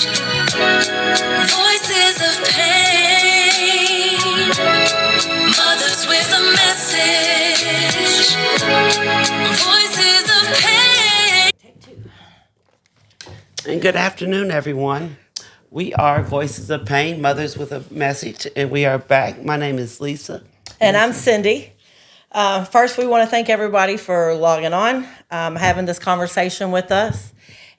Voices of pain. Mothers with a message. Voices of pain. And good afternoon, everyone. We are Voices of Pain, Mothers with a Message, and we are back. My name is Lisa. And I'm Cindy. First, we want to thank everybody for logging on, having this conversation with us.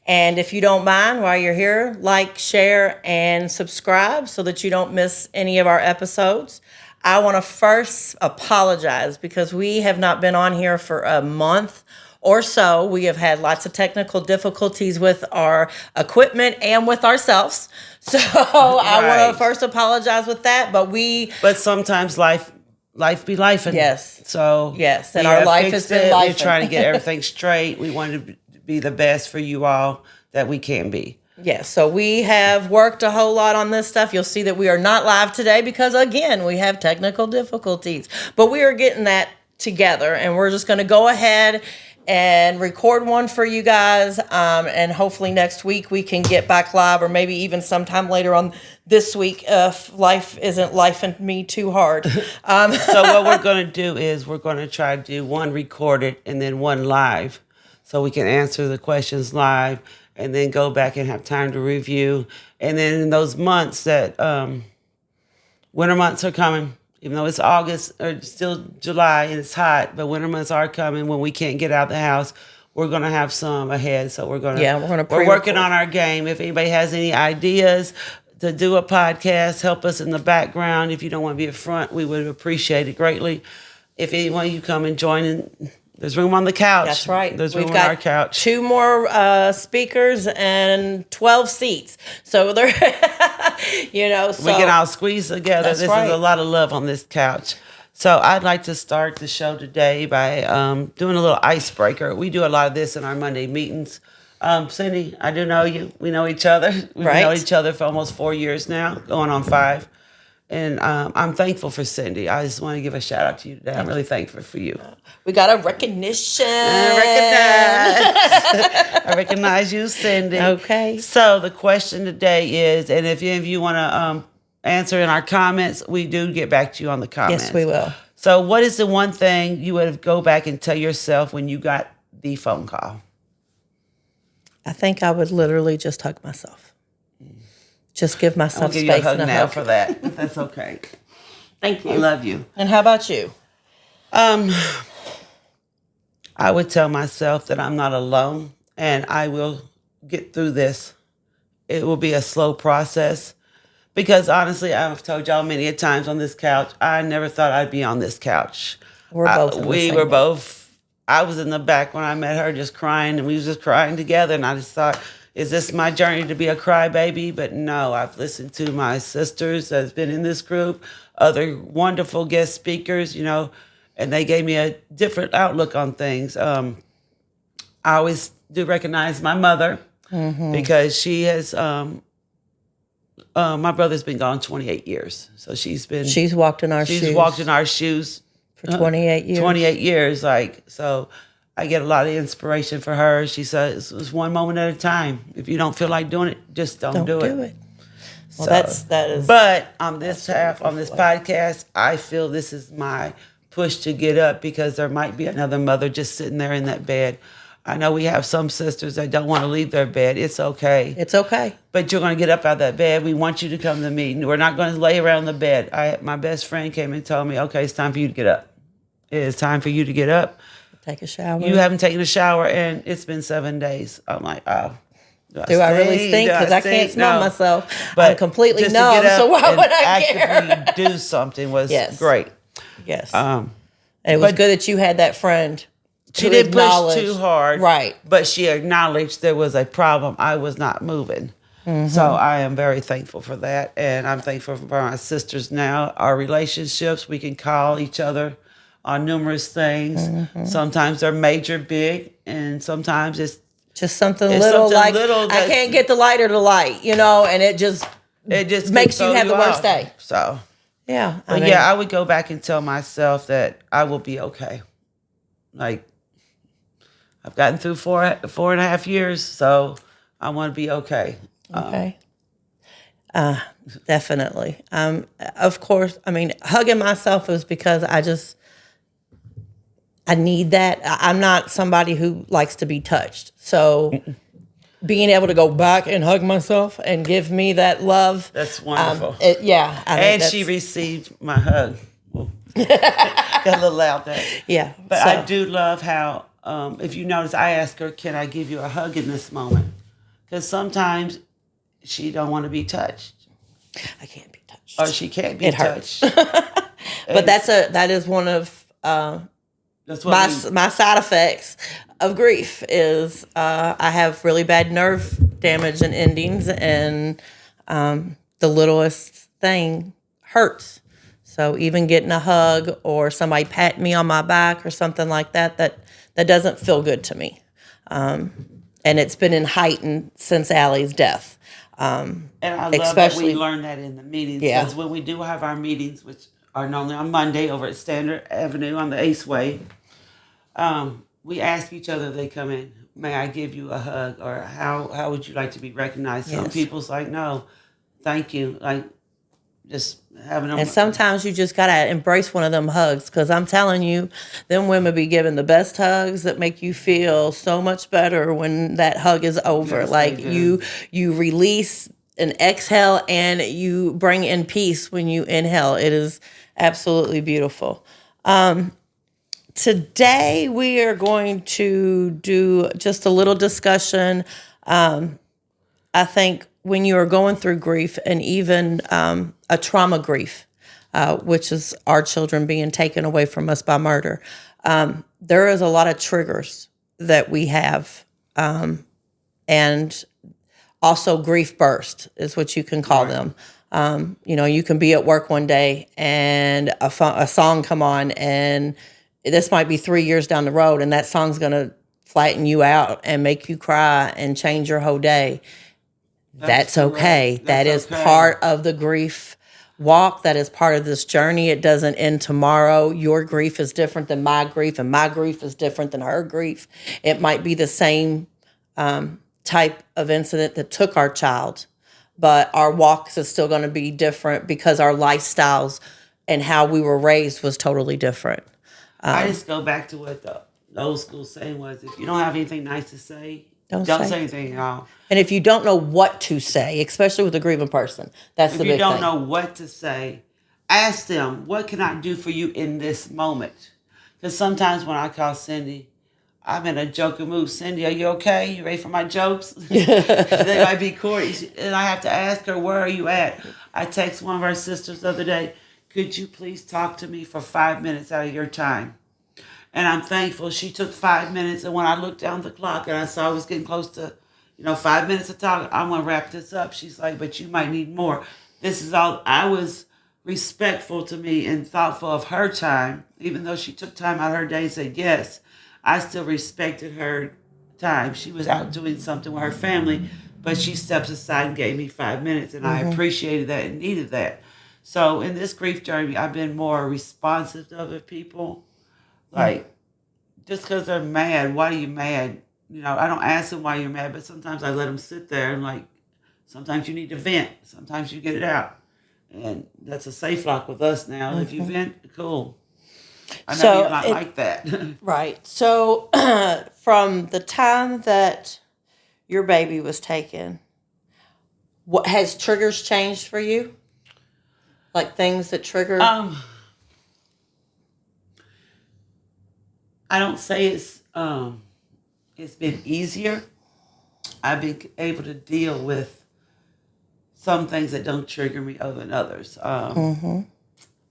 And if you don't mind, while you're here, like, share, and subscribe so that you don't miss any of our episodes. I want to first apologize because we have not been on here for a month or so. We have had lots of technical difficulties with our equipment and with ourselves. So I want to first apologize with that. But sometimes life be lifing. Yes. So yes, and our life has been life. We're trying to get everything straight. We want to be the best for you all that we can be. Yes, so we have worked a whole lot on this stuff. You'll see that we are not live today because, again, we have technical difficulties. But we are getting that together, and we're just going to go ahead and record one for you guys. And hopefully next week we can get back live, or maybe even sometime later on this week if life isn't lifing me too hard. So what we're going to do is we're going to try to do one recorded and then one live so we can answer the questions live and then go back and have time to review. And then in those months that winter months are coming, even though it's August or still July and it's hot, but winter months are coming when we can't get out of the house. We're gonna have some ahead, so we're working on our game. If anybody has any ideas to do a podcast, help us in the background. If you don't want to be up front, we would appreciate it greatly. If anyone you come and join in. There's room on the couch. That's right. There's room on our couch. 2 more speakers and 12 seats. So they're, so we can all squeeze together. That's This right. is a lot of love on this couch. So I'd like to start the show today by doing a little icebreaker. We do a lot of this in our Monday meetings. Cindy, I do know you. We know each other. We've known each other for almost 4 years now, going on 5. And I'm thankful for Cindy. I just want to give a shout out to you today. I'm really thankful for you. We got a recognition. I recognize you, Cindy. Okay. So the question today is, and if any of you want to answer in our comments, we do get back to you on the comments. Yes, we will. So what is the one thing you would go back and tell yourself when you got the phone call? I think I would literally just hug myself. Just give myself I'll give space you a hug and now for that. But that's okay. Thank you. I love you. And how about you? I would tell myself that I'm not alone and I will get through this. It will be a slow process because honestly, I've told y'all many a times on this couch, I never thought I'd be on this couch. We were both, I was in the back when I met her just crying, and we was just crying together, and I just thought, is this my journey to be a crybaby? But no, I've listened to my sisters that's been in this group, other wonderful guest speakers, and they gave me a different outlook on things. I always do recognize my mother because she has, my brother's been gone 28 years. So she's walked in our shoes. She's walked in our shoes for 28 years. 28 years, so I get a lot of inspiration for her. She says it's one moment at a time. If you don't feel like doing it, just don't do it. Well, that is. But on this podcast, I feel this is my push to get up because there might be another mother just sitting there in that bed. I know we have some sisters that don't want to leave their bed. It's okay. It's okay. But you're going to get up out of that bed. We want you to come to the meeting. We're not going to lay around the bed. My best friend came and told me, okay, it's time for you to get up. It is time for you to get up. Take a shower. You haven't taken a shower, and it's been 7 days. I'm like, oh. Do I really stink? Because I can't smell myself. But I'm completely just numb, so why would I care? Actively do something was great. Yes. It was good that you had that friend. She didn't push too hard. Right. But she acknowledged there was a problem. I was not moving. So I am very thankful for that. And I'm thankful for my sisters now. Our relationships, we can call each other on numerous things. Sometimes they're major, big, and sometimes it's just something little like I can't get the lighter to light, and it just makes you have the worst day. So yeah, I would go back and tell myself that I will be okay. Like I've gotten through 4.5 years, so I want to be okay. Okay. Definitely. Of course, I mean, hugging myself is because I need that. I'm not somebody who likes to be touched. So being able to go back and hug myself and give me that love. That's wonderful. Yeah. I think And she that's- received my hug. Well, got a little loud there. Yeah. But so- I do love how, if you notice, I ask her, "Can I give you a hug in this moment?" Because sometimes she don't want to be touched, I can't be touched. or she can't be It hurts. touched. But that is one of That's what my side effects of grief is I have really bad nerve damage and endings, and the littlest thing hurts. So even getting a hug or somebody patting me on my back or something like that doesn't feel good to me. And it's been in heightened since Allie's death. And I love that we Especially- learn that in the meetings. Yeah. Because when we do have our meetings, which are normally on Monday over at Standard Avenue on the Ace Way, we ask each other, they come in, "May I give you a hug?" Or how would you like to be recognized? Some Yes. people's like, "No, thank you." Like, just having them. And sometimes you just gotta embrace one of them hugs, because I'm telling you, them women be giving the best hugs that make you feel so much better when that hug is over. Yes, Like they do. you release and exhale, and you bring in peace when you inhale. It is absolutely beautiful. Today we are going to do just a little discussion. I think when you are going through grief, and even a trauma grief, which is our children being taken away from us by murder, there is a lot of triggers that we have, and also grief burst is what you can call them. You can be at work one day and a song come on, and this might be 3 years down the road, and that song's going to flatten you out and make you cry and change your whole day. That's correct. okay. That That's is okay. part of the grief walk. That is part of this journey. It doesn't end tomorrow. Your grief is different than my grief, and my grief is different than her grief. It might be the same type of incident that took our child, but our walks is still going to be different because our lifestyles and how we were raised was totally different. I just go back to what the old school saying was: if you don't have anything nice to say, Don't don't say. say anything at all. And if you don't know what to say, especially with a grieving person, that's the If you big don't thing. know what to say, ask them, "What can I do for you in this moment?" Because sometimes when I call Cindy, I'm in a joking mood. "Cindy, are you okay? You ready for my jokes?" They might be corny. And I have to ask her, "Where are you at?" I text one of our sisters the other day, "Could you please talk to me for 5 minutes out of your time?" And I'm thankful she took 5 minutes. And when I looked down the clock and I saw I was getting close to, 5 minutes of talk, I'm going to wrap this up. She's like, "But you might need more." This is all. I was respectful to me and thoughtful of her time. Even though she took time out of her day and said yes, I still respected her time. She was out doing something with her family, but she steps aside and gave me 5 minutes. And I appreciated that and needed that. So in this grief journey, I've been more responsive to other people. Like, just because they're mad, why are you mad? I don't ask them why you're mad, but sometimes I let them sit there and, like, sometimes you need to vent. Sometimes you get it out. And that's a safe lock with us now. If you vent, cool. I know So you're not like that. Right. So from the time that your baby was taken, what has triggers changed for you? Like things that trigger? I don't say it's been easier. I've been able to deal with some things that don't trigger me other than others.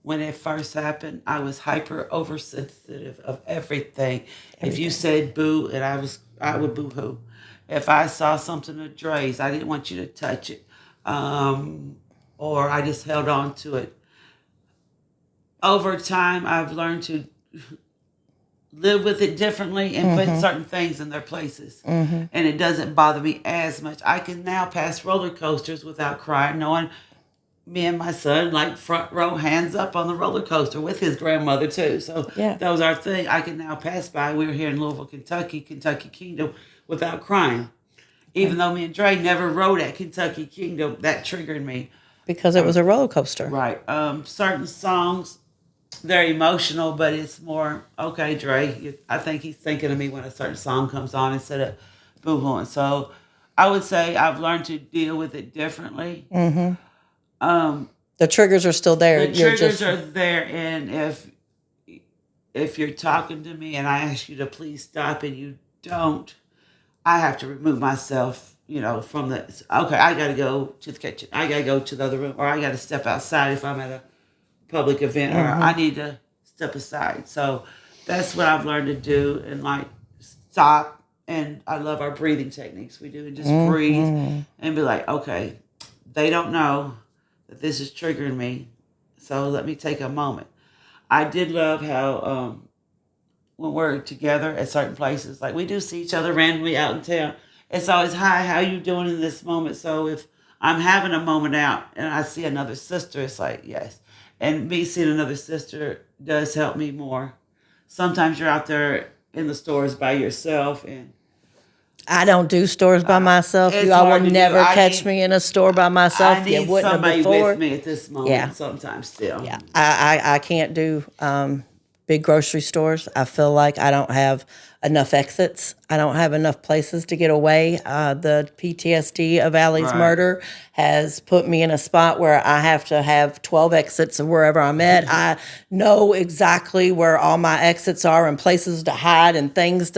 When it first happened, I was hyper oversensitive of everything. If you said boo, and I would boo hoo. If I saw something at Dre's, I didn't want you to touch it, or I just held on to it. Over time, I've learned to live with it differently and put certain things in their places. And it doesn't bother me as much. I can now pass roller coasters without crying, knowing me and my son, like front row, hands up on the roller coaster with his grandmother too. So Yeah. that was our thing. I can now pass by. We were here in Louisville, Kentucky Kingdom, without crying. Even though me and Dre never rode at Kentucky Kingdom, that triggered me. Because it was a roller coaster. Right. Certain songs, they're emotional, but it's more, okay, Dre, I think he's thinking of me when a certain song comes on instead of boo-hooing. So I would say I've learned to deal with it differently. The triggers are still there. The triggers are there, and if you're talking to me and I ask you to please stop and you don't, I have to remove myself, from the, okay, I got to go to the kitchen. I got to go to the other room, or I got to step outside if I'm at a public event, or I need to step aside. So that's what I've learned to do, and like stop. And I love our breathing techniques we do, and just breathe and be like, okay, they don't know that this is triggering me, so let me take a moment. I did love how when we're together at certain places, like we do see each other randomly out in town, it's always, hi, how you doing in this moment? So if I'm having a moment out and I see another sister, it's like, yes. And me seeing another sister does help me more. Sometimes you're out there in the stores by yourself, and I don't do stores by myself. it's I will hard to do. never I catch need- me in a store by myself. I You need wouldn't have somebody before. with me at this moment. Yeah. Sometimes still. Yeah, I can't do big grocery stores. I feel like I don't have enough exits. I don't have enough places to get away. The PTSD of Allie's Right. murder has put me in a spot where I have to have 12 exits of wherever I'm at. I know exactly where all my exits are and places to hide and things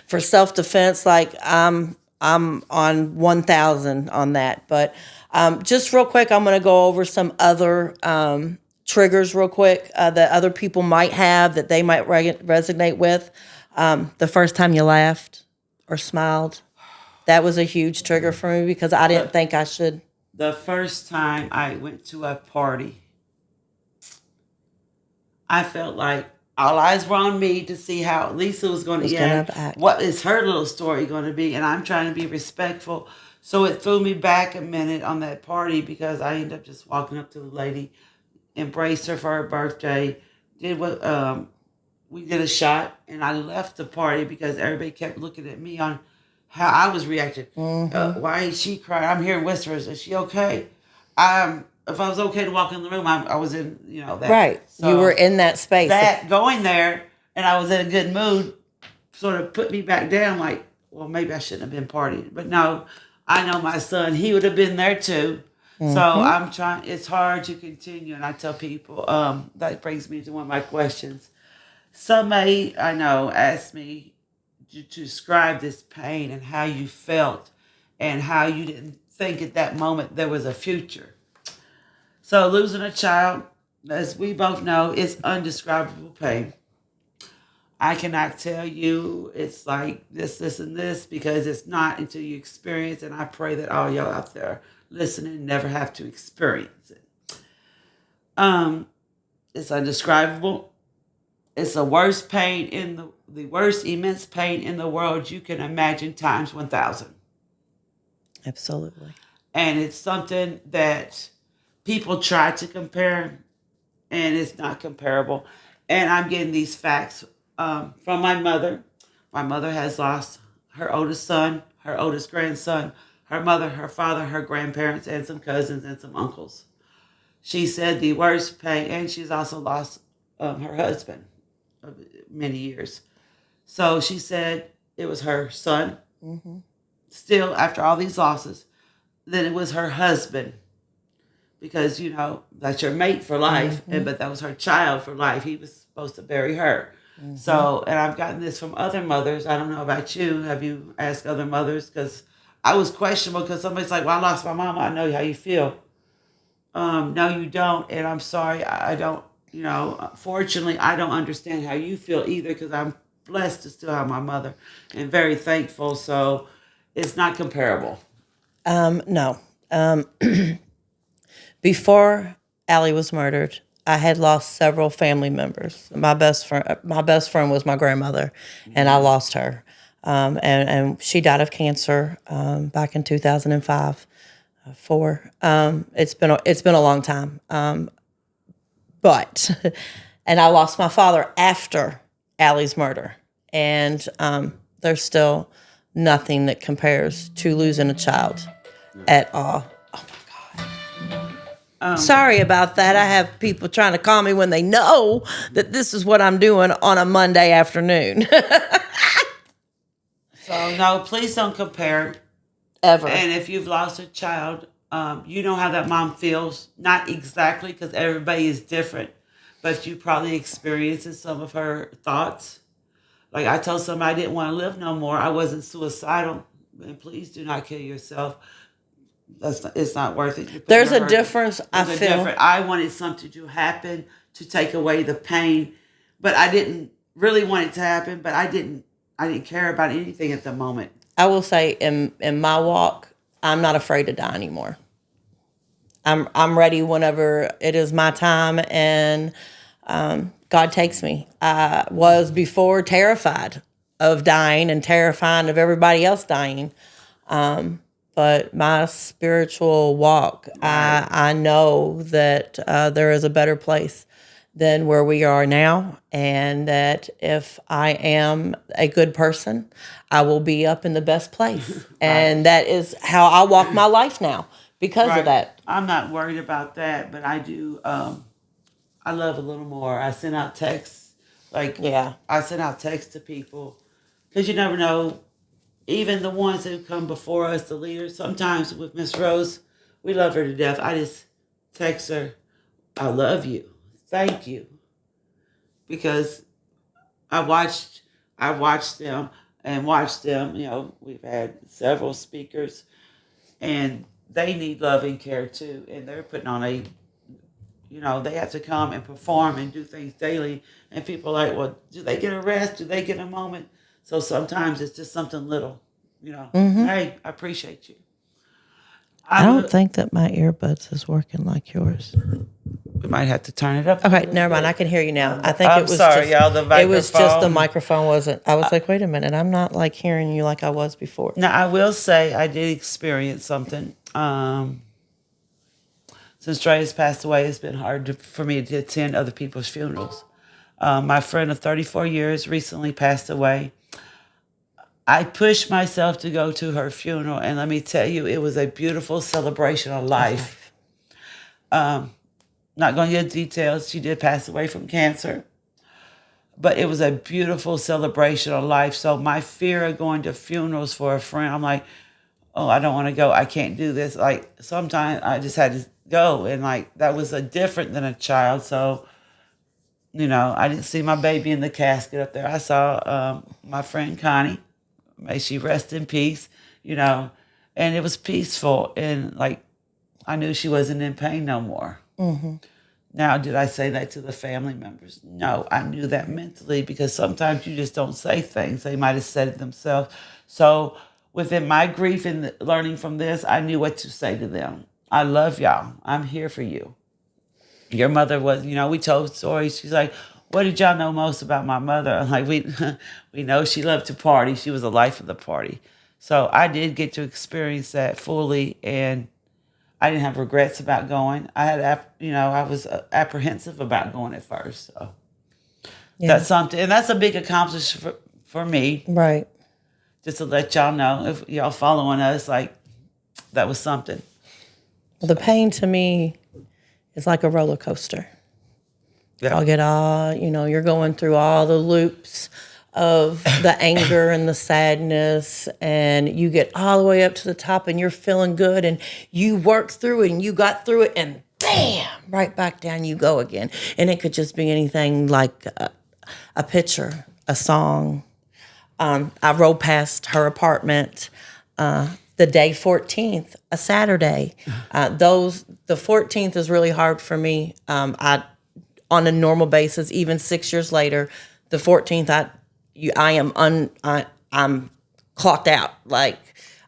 for self-defense. Like I'm on 1,000 on that. But just real quick, I'm going to go over some other triggers real quick that other people might have that they might resonate with. The first time you laughed or smiled, that was a huge trigger for me because I didn't think I should. The first time I went to a party, I felt like all eyes were on me to see how Lisa was going to end. act. What is her little story going to be? And I'm trying to be respectful. So it threw me back a minute on that party because I ended up just walking up to the lady, embraced her for her birthday, did what we did a shot, and I left the party because everybody kept looking at me on how I was reacting. Why is she crying? I'm hearing whispers. Is she okay? If I was okay to walk in the room, I was in, that. Right. So You were in that space. that going there, and I was in a good mood, sort of put me back down. Like, well, maybe I shouldn't have been partying, but no, I know my son. He would have been there too. So I'm trying. It's hard to continue, and I tell people that brings me to one of my questions. Somebody I know asked me to describe this pain and how you felt, and how you didn't think at that moment there was a future. So losing a child, as we both know, is undescribable pain. I cannot tell you it's like this, and this because it's not until you experience. And I pray that all y'all out there listening never have to experience it. It's undescribable. It's the worst pain the worst immense pain in the world you can imagine times 1,000. Absolutely. And it's something that people try to compare, and it's not comparable. And I'm getting these facts from my mother. My mother has lost her oldest son, her oldest grandson, her mother, her father, her grandparents, and some cousins and some uncles. She said the worst pain, and she's also lost her husband of many years. So she said it was her son. Still, after all these losses, then it was her husband. Because, that's your mate for life, but that was her child for life. He was supposed to bury her. So, and I've gotten this from other mothers. I don't know about you. Have you asked other mothers? Because I was questionable because somebody's like, well, I lost my mama. I know how you feel. No, you don't. And I'm sorry. I don't, fortunately, I don't understand how you feel either because I'm blessed to still have my mother and very thankful. So it's not comparable. No. Before Allie was murdered, I had lost several family members. My best friend was my grandmother, and I lost her. And she died of cancer back in 2005. It's been a long time. But and I lost my father after Allie's murder, and there's still nothing that compares to losing a child at all. Oh my God. Sorry about that. I have people trying to call me when they know that this is what I'm doing on a Monday afternoon. So no, please don't compare. Ever. And if you've lost a child, you know how that mom feels. Not exactly, because everybody is different, but you probably experienced some of her thoughts. Like I told somebody I didn't want to live no more. I wasn't suicidal. And please do not kill yourself. It's not worth it. There's a difference, I feel. I wanted something to happen to take away the pain, but I didn't really want it to happen. But I didn't care about anything at the moment. I will say in my walk, I'm not afraid to die anymore. I'm ready whenever it is my time and God takes me. I was before terrified of dying and terrified of everybody else dying. But my spiritual walk, I know that there is a better place than where we are now, and that if I am a good person, I will be up in the best place. And that is how I walk my life now because of that. I'm not worried about that, but I do. I love a little more. I send out texts, I send out texts to people because you never know. Even the ones who come before us, the leaders. Sometimes with Miss Rose, we love her to death. I just text her, "I love you, thank you," because I watched them and watched them. You know, we've had several speakers, and they need love and care too. And they're putting on they have to come and perform and do things daily. And people are like, well, do they get a rest? Do they get a moment? So sometimes it's just something little, Hey, I appreciate you. I don't think that my earbuds is working like yours. We might have to turn it up. Okay, never mind. I can hear you now. I think I'm sorry, y'all. The it was just the microphone. microphone wasn't. I was like, wait a minute. I'm not like hearing you like I was before. Now, I will say I did experience something. Since Dre has passed away, it's been hard for me to attend other people's funerals. My friend of 34 years recently passed away. I pushed myself to go to her funeral, and let me tell you, it was a beautiful celebration of life. Not going to get details. She did pass away from cancer, but it was a beautiful celebration of life. So my fear of going to funerals for a friend, I'm like, oh, I don't want to go. I can't do this. Like sometimes I just had to go, and like that was different than a child. So I didn't see my baby in the casket up there. I saw my friend Connie. May she rest in peace, and it was peaceful. And like, I knew she wasn't in pain no more. Mm-hmm. Now, did I say that to the family members? No, I knew that mentally because sometimes you just don't say things. They might have said it themselves. So within my grief and learning from this, I knew what to say to them. I love y'all. I'm here for you. Your mother was, we told stories. She's like, what did y'all know most about my mother? I'm like, we know she loved to party. She was the life of the party. So I did get to experience that fully, and I didn't have regrets about going. I was apprehensive about going at first. So that's something, and that's a big accomplishment for me. Right. Just to let y'all know, if y'all following us, like that was something. Well, the pain to me is like a roller coaster. Yeah. I'll get you're going through all the loops of the anger and the sadness, and you get all the way up to the top and you're feeling good and you work through it and you got through it and bam, right back down you go again. And it could just be anything like a picture, a song. I rode past her apartment the day 14th, a Saturday. The 14th is really hard for me. On a normal basis, even 6 years later, the 14th, I'm clocked out. Like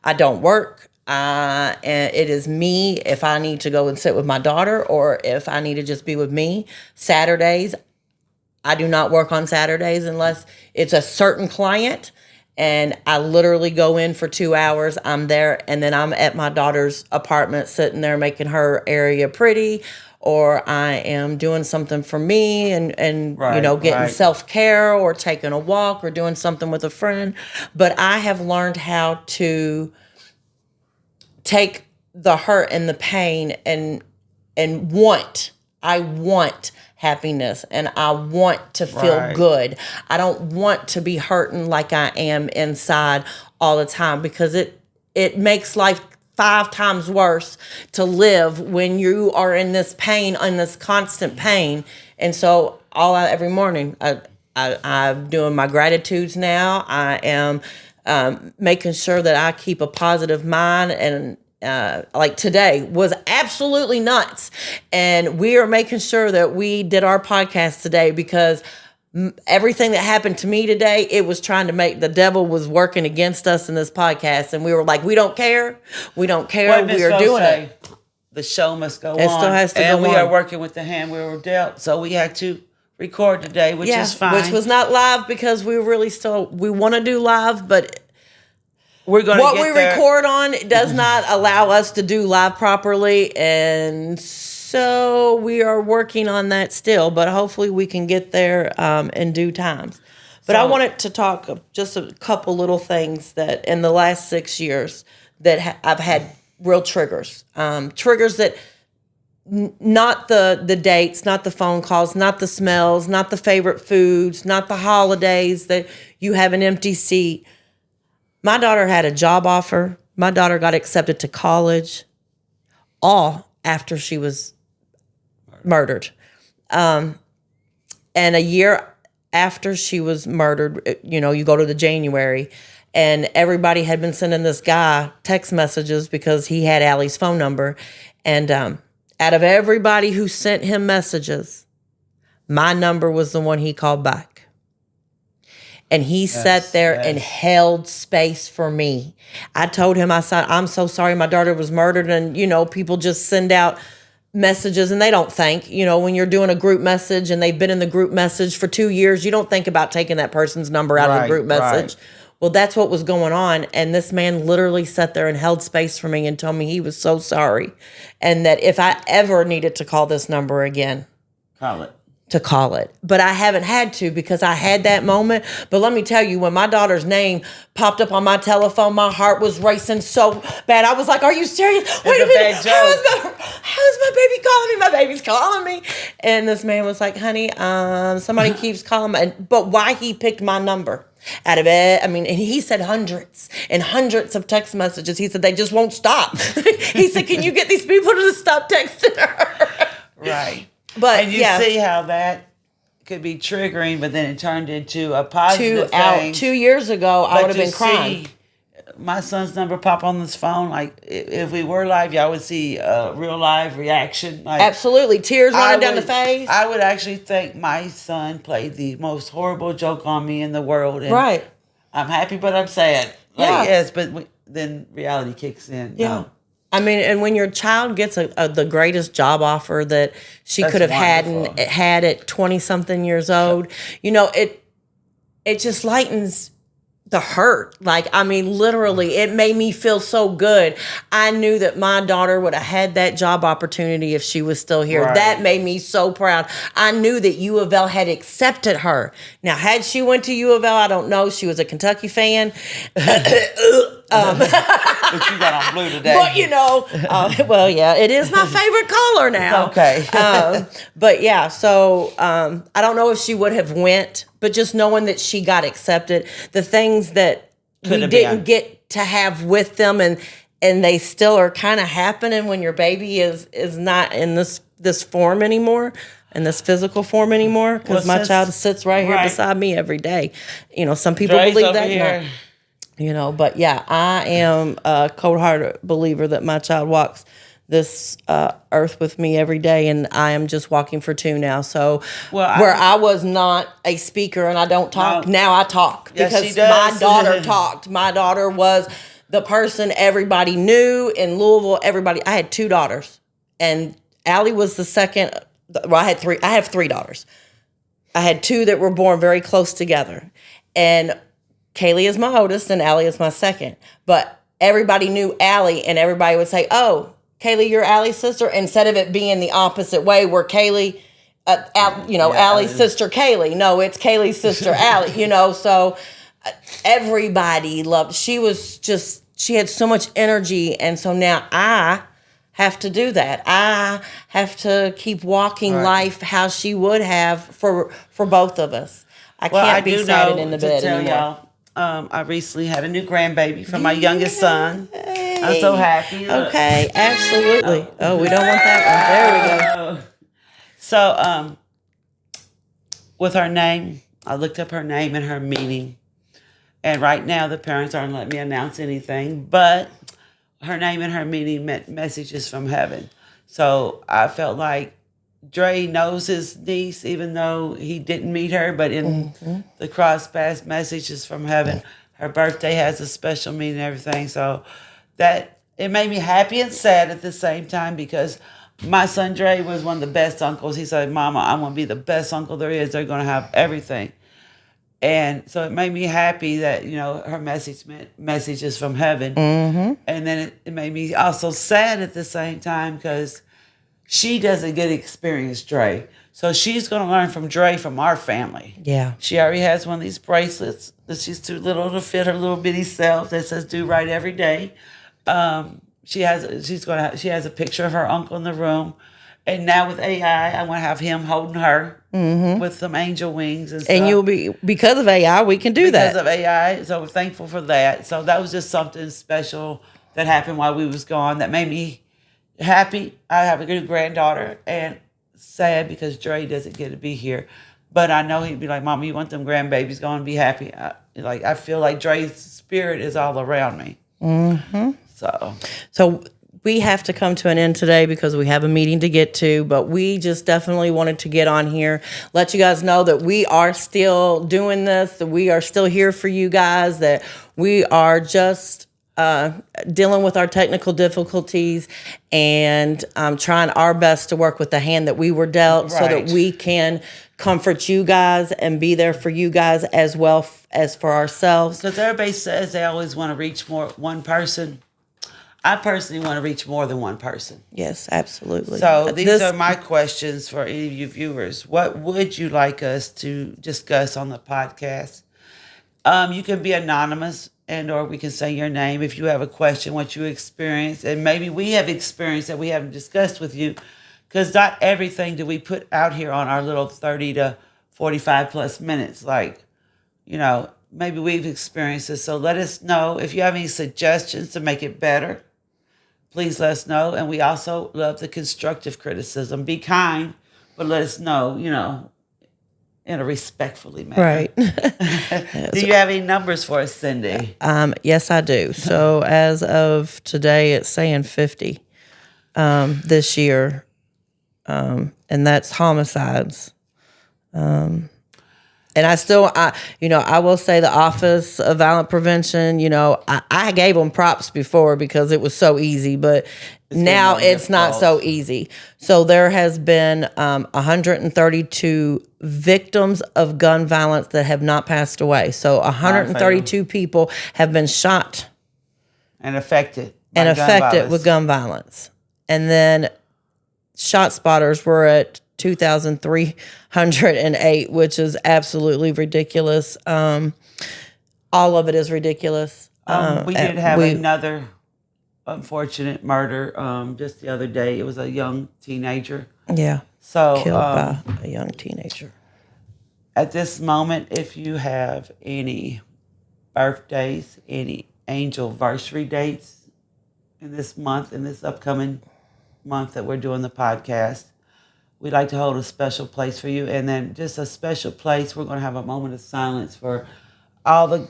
I don't work. And it is me if I need to go and sit with my daughter or if I need to just be with me. Saturdays, I do not work on Saturdays unless it's a certain client. and I literally go in for 2 hours. I'm there, and then I'm at my daughter's apartment sitting there making her area pretty, or I am doing something for me and Right, getting right. self-care or taking a walk or doing something with a friend. But I have learned how to take the hurt and the pain and I want happiness, and I want to feel Right. good. I don't want to be hurting like I am inside all the time, because it makes life 5 times worse to live when you are in this pain, in this constant pain. And so every morning I'm doing my gratitudes now. I am making sure that I keep a positive mind, and like today was absolutely nuts. And we are making sure that we did our podcast today, because everything that happened to me today, it was trying to make, the devil was working against us in this podcast. And we were like, we don't care. We don't care. What Miss We are Rose doing say? it. The show must go on. It still has to and go we on. are working with the hand we were dealt. So we had to record today, which is fine. Which was not live, because we want to do live, but we're going to what get we there. record on does not allow us to do live properly, and so we are working on that still, but hopefully we can get there in due time. But I wanted to talk of just a couple little things that in the last 6 years that I've had real triggers. Triggers that not the dates, not the phone calls, not the smells, not the favorite foods, not the holidays that you have an empty seat. My daughter had a job offer. My daughter got accepted to college, all after she was murdered. And a year after she was murdered, you go to the January, and everybody had been sending this guy text messages because he had Allie's phone number. And out of everybody who sent him messages, my number was the one he called back. And he sat there and held space for me. I told him, I said, I'm so sorry my daughter was murdered. And, people just send out messages and they don't think, when you're doing a group message and they've been in the group message for 2 years, you don't think about taking that person's number out of the group message. Right. Well, that's what was going on. And this man literally sat there and held space for me and told me he was so sorry. And that if I ever needed to call this number again, Call it. to call it. But I haven't had to, because I had that moment. But let me tell you, when my daughter's name popped up on my telephone, my heart was racing so bad. I was like, are you serious? Wait a minute. How is my baby calling me? My baby's calling me. And this man was like, honey, somebody keeps calling me. But why he picked my number? Out of it, and he said hundreds and hundreds of text messages. He said, they just won't stop. He said, can you get these people to stop texting her? Right. But And you see how that could be triggering, but then it turned into a positive thing. 2 years ago, I would have been crying. See my son's number pop on this phone. Like, if we were live, y'all would see a real live reaction. Like, Absolutely. Tears running down the face. I would actually think my son played the most horrible joke on me in the world. And Right. I'm happy, but I'm sad. Like, Yeah. yes, but then reality kicks in. Yeah. No. And when your child gets the greatest job offer that she That's could have wonderful. had at 20-something years old, it just lightens the hurt. Like, literally, it made me feel so good. I knew that my daughter would have had that job opportunity if she was still here. Right. That made me so proud. I knew that U of L had accepted her. Now, had she went to U of L, I don't know. She was a Kentucky fan. But you got on blue today. But well, yeah, it is my favorite color now. Okay. But yeah, so I don't know if she would have went, but just knowing that she got accepted, the things that we Could have didn't been. get to have with them, and they still are kind of happening when your baby is not in this form anymore, in this physical form anymore, because Well, my child sits right here right. beside me every day. Some people Dre's believe over that. here. No. But yeah, I am a cold-hearted believer that my child walks this earth with me every day, and I am just walking for 2 now. So where I was not a speaker and I don't talk, No. now I talk, Yes, because she does. my daughter talked. My daughter was the person everybody knew in Louisville. I had 2 daughters, and Allie was the second. Well, I had 3. I have 3 daughters. I had 2 that were born very close together, and Kaylee is my oldest and Allie is my second. But everybody knew Allie, and everybody would say, "Oh, Kaylee, you're Allie's sister," instead of it being the opposite way where Kaylee, Allie's sister Kaylee. No, it's Kaylee's sister Allie. So everybody loved. She had so much energy, and so now I have to do that. I have to keep walking life how she would have for both of us. I can't be sat in the bed anymore. I recently had a new grandbaby from my youngest son. I'm so happy. Look. Okay, absolutely. Oh, we don't want that one. There we go. So, with her name, I looked up her name and her meaning. And right now, the parents aren't letting me announce anything, but her name and her meaning meant messages from heaven. So I felt like Dre knows his niece, even though he didn't meet her, but in the cross paths messages from heaven, her birthday has a special meaning and everything. So that it made me happy and sad at the same time, because my son Dre was one of the best uncles. He said, "Mama, I'm going to be the best uncle there is. They're going to have everything." And so it made me happy that, her message meant messages from heaven. Mm-hmm. And then it made me also sad at the same time, because she doesn't get to experience Dre. So she's going to learn from Dre from our family. Yeah. She already has one of these bracelets that she's too little to fit her little bitty self that says "Do Right Every Day." She has a picture of her uncle in the room. And now with AI, I want to have him holding her with some angel wings and stuff. And you'll be, because of AI, we can do that. Because of AI, so we're thankful for that. So that was just something special that happened while we was gone that made me happy. I have a good granddaughter, and sad because Dre doesn't get to be here. But I know he'd be like, "Mama, you want them grandbabies going to be happy?" I feel like Dre's spirit is all around me. Mm-hmm. So we have to come to an end today because we have a meeting to get to, but we just definitely wanted to get on here, let you guys know that we are still doing this, that we are still here for you guys, that we are just dealing with our technical difficulties and trying our best to work with the hand that we were dealt so that we can comfort you guys and be there for you guys as well as for ourselves. Because everybody says they always want to reach one person. I personally want to reach more than one person. Yes, absolutely. So these are my questions for any of you viewers. What would you like us to discuss on the podcast? You can be anonymous, or we can say your name if you have a question, what you experienced, and maybe we have experienced that we haven't discussed with you, because not everything do we put out here on our little 30 to 45 plus minutes. Maybe we've experienced this. So let us know if you have any suggestions to make it better. Please let us know. And we also love the constructive criticism. Be kind, but let us know, in a respectfully manner. Right. Do you have any numbers for us, Cindy? Yes, I do. So as of today, it's saying 50 this year, and that's homicides. And I will say the Office of Violent Prevention, I gave them props before because it was so easy, but now it's not so easy. So there has been 132 victims of gun violence that have not passed away. So 132 people have been shot. And affected. With gun violence. And then shot spotters were at 2,308, which is absolutely ridiculous. All of it is ridiculous. We did have another unfortunate murder just the other day. It was a young teenager. Yeah. So killed by a young teenager. At this moment, if you have any birthdays, any anniversary dates in this month, in this upcoming month that we're doing the podcast, we'd like to hold a special place for you. And then just a special place, we're going to have a moment of silence for all the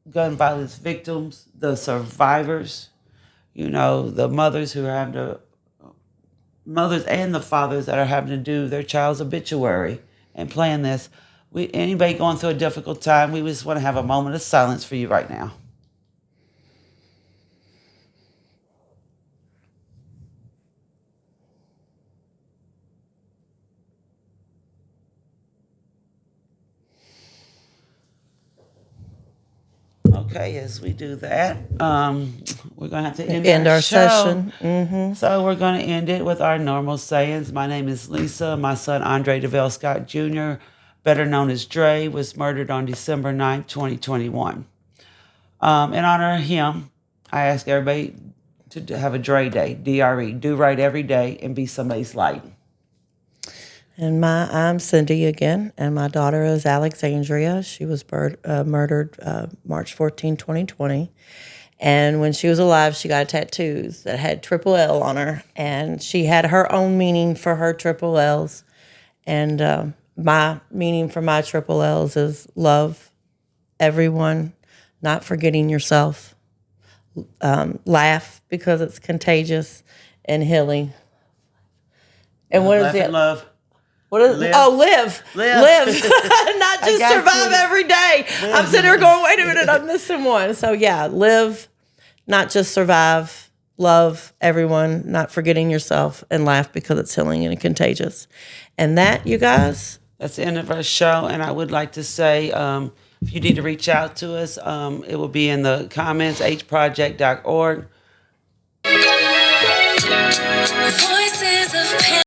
gun violence victims, the survivors, the mothers who are having to, mothers and the fathers that are having to do their child's obituary and plan this. Anybody going through a difficult time, we just want to have a moment of silence for you right now. Okay, as we do that, we're going to have to End our our show. session. So we're going to end it with our normal sayings. My name is Lisa. My son, Andre DeVille Scott Jr., better known as Dre, was murdered on December 9th, 2021. In honor of him, I ask everybody to have a Dre Day, D-R-E. Do right every day and be somebody's light. And I'm Cindy again, and my daughter is Alexandria. She was murdered March 14, 2020. And when she was alive, she got tattoos that had triple L on her, and she had her own meaning for her triple L's. And my meaning for my triple L's is love everyone, not forgetting yourself, laugh because it's contagious, and healing. And what is Laugh it? and love. What is Live. Oh, live. Live. Not just got survive you. every day. I'm sitting here going, wait a minute, I'm missing one. So yeah, live, not just survive. Love everyone, not forgetting yourself, and laugh because it's healing and contagious. And that, you guys, That's the end of our show. And I would like to say, if you need to reach out to us, it will be in the comments, hproject.org.